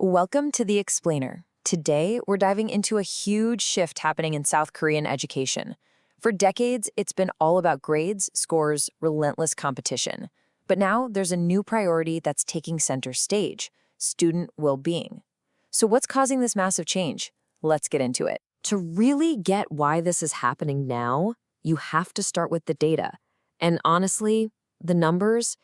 Welcome to The Explainer. Today, we're diving into a huge shift happening in South Korean education. For decades, it's been all about grades, scores, relentless competition. But now, there's a new priority that's taking center stage: student well-being. So what's causing this massive change? Let's get into it. To really get why this is happening now, you have to start with the data. And honestly, the numbers,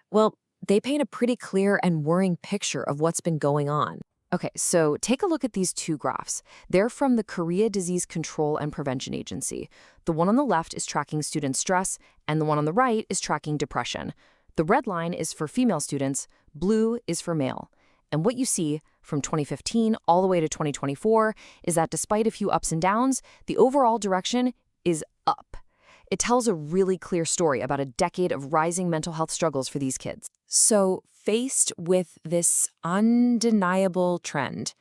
well, they paint a pretty clear and worrying picture of what's been going on. Okay, so take a look at these two graphs. They're from the Korea Disease Control and Prevention Agency. The one on the left is tracking student stress, and the one on the right is tracking depression. The red line is for female students, blue is for male. And what you see from 2015 all the way to 2024 is that despite a few ups and downs, the overall direction is up. It tells a really clear story about a decade of rising mental health struggles for these kids. So, faced with this undeniable trend,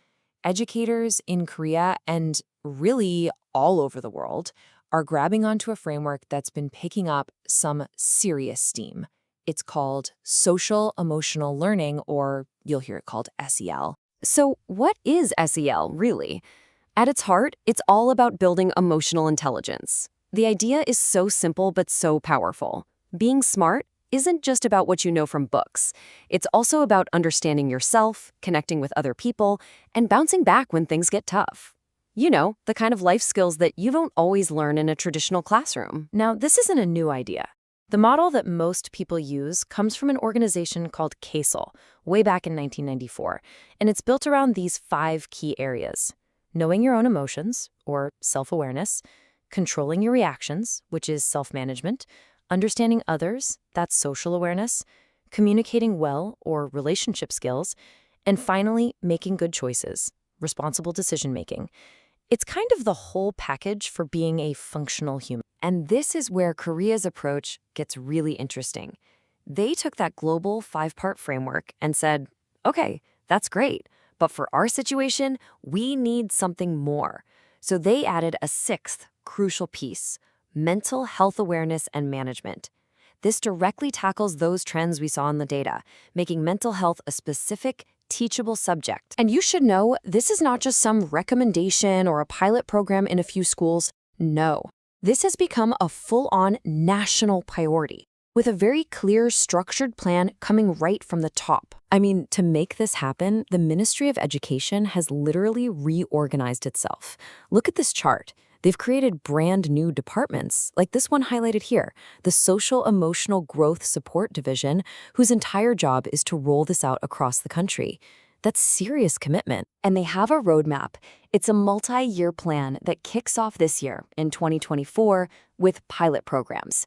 educators in Korea and really all over the world are grabbing onto a framework that's been picking up some serious steam. It's called social emotional learning, or you'll hear it called SEL. So what is SEL, really? At its heart, it's all about building emotional intelligence. The idea is so simple but so powerful. Being smart isn't just about what you know from books. It's also about understanding yourself, connecting with other people, and bouncing back when things get tough. You know, the kind of life skills that you don't always learn in a traditional classroom. Now, this isn't a new idea. The model that most people use comes from an organization called KSOL, way back in 1994, and it's built around these 5 key areas: knowing your own emotions, or self-awareness; controlling your reactions, which is self-management; understanding others, that's social awareness; communicating well, or relationship skills; and finally, making good choices, responsible decision-making. It's kind of the whole package for being a functional human. And this is where Korea's approach gets really interesting. They took that global 5-part framework and said, okay, that's great, but for our situation, we need something more. So they added a 6th crucial piece: mental health awareness and management. This directly tackles those trends we saw in the data, making mental health a specific, teachable subject. And you should know, this is not just some recommendation or a pilot program in a few schools. No, this has become a full-on national priority, with a very clear, structured plan coming right from the top. I mean, to make this happen, the Ministry of Education has literally reorganized itself. Look at this chart. They've created brand new departments, like this one highlighted here, the Social Emotional Growth Support Division, whose entire job is to roll this out across the country. That's serious commitment. And they have a roadmap. It's a multi-year plan that kicks off this year, in 2024, with pilot programs.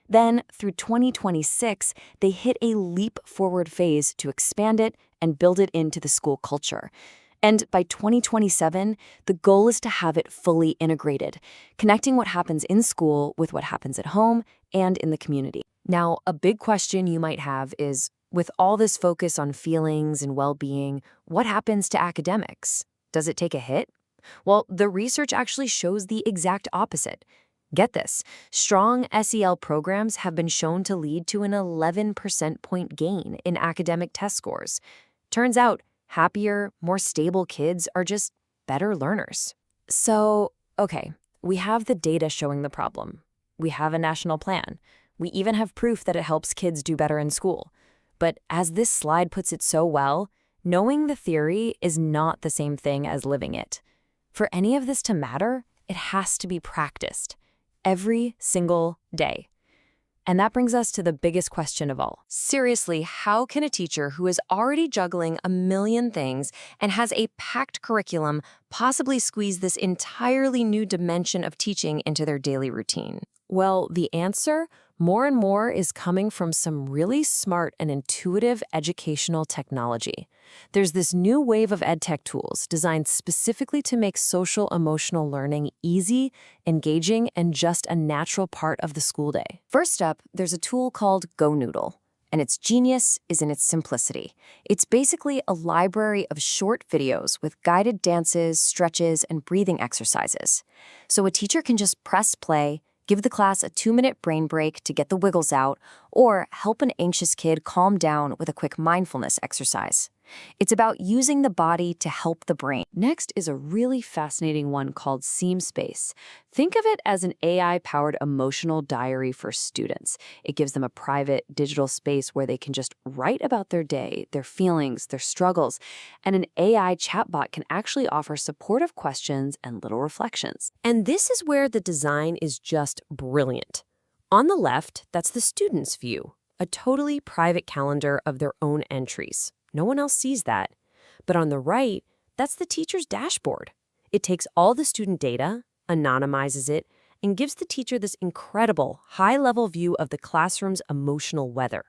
Then, through 2026, they hit a leap-forward phase to expand it and build it into the school culture. And by 2027, the goal is to have it fully integrated, connecting what happens in school with what happens at home and in the community. Now, a big question you might have is, with all this focus on feelings and well-being, what happens to academics? Does it take a hit? Well, the research actually shows the exact opposite. Get this, strong SEL programs have been shown to lead to an 11 percentage point gain in academic test scores. Turns out, happier, more stable kids are just better learners. So, okay, we have the data showing the problem. We have a national plan. We even have proof that it helps kids do better in school. But as this slide puts it so well, knowing the theory is not the same thing as living it. For any of this to matter, it has to be practiced every single day. And that brings us to the biggest question of all. Seriously, how can a teacher who is already juggling a million things and has a packed curriculum possibly squeeze this entirely new dimension of teaching into their daily routine? Well, the answer, more and more, is coming from some really smart and intuitive educational technology. There's this new wave of edtech tools designed specifically to make social emotional learning easy, engaging, and just a natural part of the school day. First up, there's a tool called GoNoodle, and its genius is in its simplicity. It's basically a library of short videos with guided dances, stretches, and breathing exercises. So a teacher can just press play, give the class a 2-minute brain break to get the wiggles out, or help an anxious kid calm down with a quick mindfulness exercise. It's about using the body to help the brain. Next is a really fascinating one called Seam Space. Think of it as an AI-powered emotional diary for students. It gives them a private digital space where they can just write about their day, their feelings, their struggles, and an AI chatbot can actually offer supportive questions and little reflections. And this is where the design is just brilliant. On the left, that's the student's view, a totally private calendar of their own entries. No one else sees that. But on the right, that's the teacher's dashboard. It takes all the student data, anonymizes it, and gives the teacher this incredible, high-level view of the classroom's emotional weather.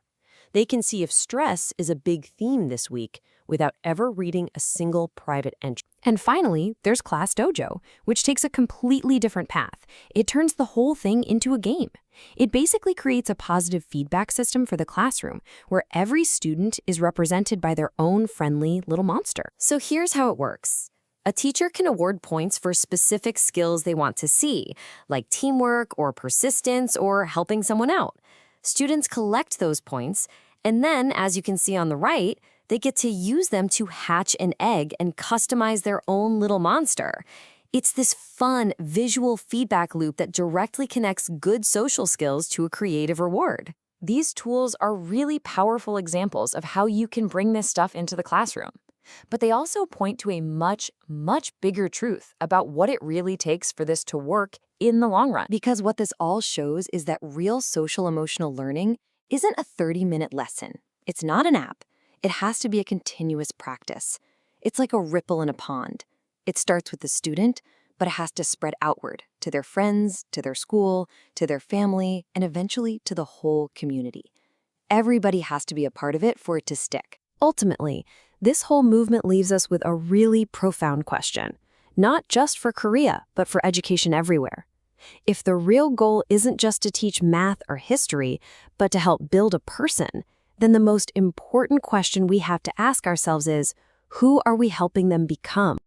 They can see if stress is a big theme this week without ever reading a single private entry. And finally, there's Class Dojo, which takes a completely different path. It turns the whole thing into a game. It basically creates a positive feedback system for the classroom, where every student is represented by their own friendly little monster. So here's how it works. A teacher can award points for specific skills they want to see, like teamwork or persistence or helping someone out. Students collect those points, and then, as you can see on the right, they get to use them to hatch an egg and customize their own little monster. It's this fun, visual feedback loop that directly connects good social skills to a creative reward. These tools are really powerful examples of how you can bring this stuff into the classroom. But they also point to a much, much bigger truth about what it really takes for this to work in the long run. Because what this all shows is that real social-emotional learning isn't a 30-minute lesson. It's not an app. It has to be a continuous practice. It's like a ripple in a pond. It starts with the student, but it has to spread outward to their friends, to their school, to their family, and eventually to the whole community. Everybody has to be a part of it for it to stick. Ultimately, this whole movement leaves us with a really profound question, not just for Korea, but for education everywhere. If the real goal isn't just to teach math or history, but to help build a person, then the most important question we have to ask ourselves is, who are we helping them become?